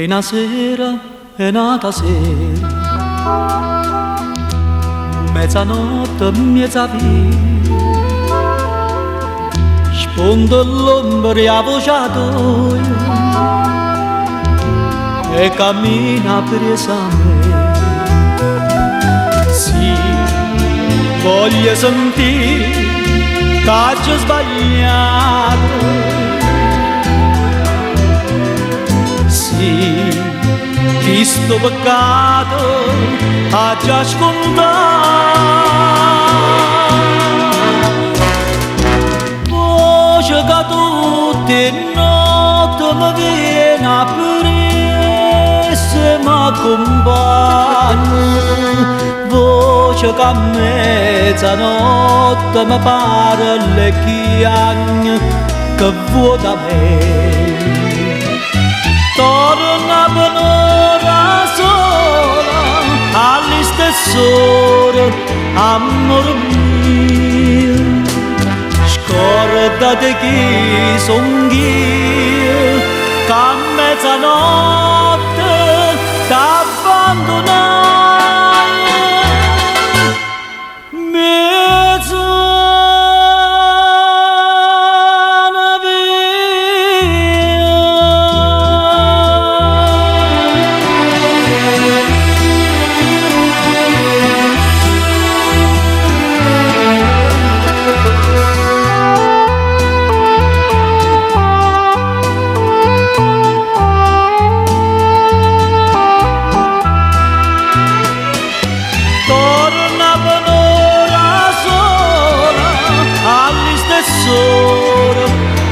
una sera è nata sera, mezzanotte mezza via, sfondo l'ombra avvociatoia e cammina presa a me. Sì, voglio sentire che ho sbagliato. Sì, questo peccato ha già scontato. Voce che tutte le notti mi viene a prese mi accompagna. Voce che a mezzanotte mi pare le chiagne che vuoi da me. Torna per un'ora sola, alle stesse ore, amore mio. Scordate chi son io, che a mezzanotte t'abbandonai.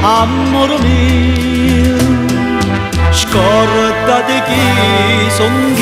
Amore mio, scordate chi son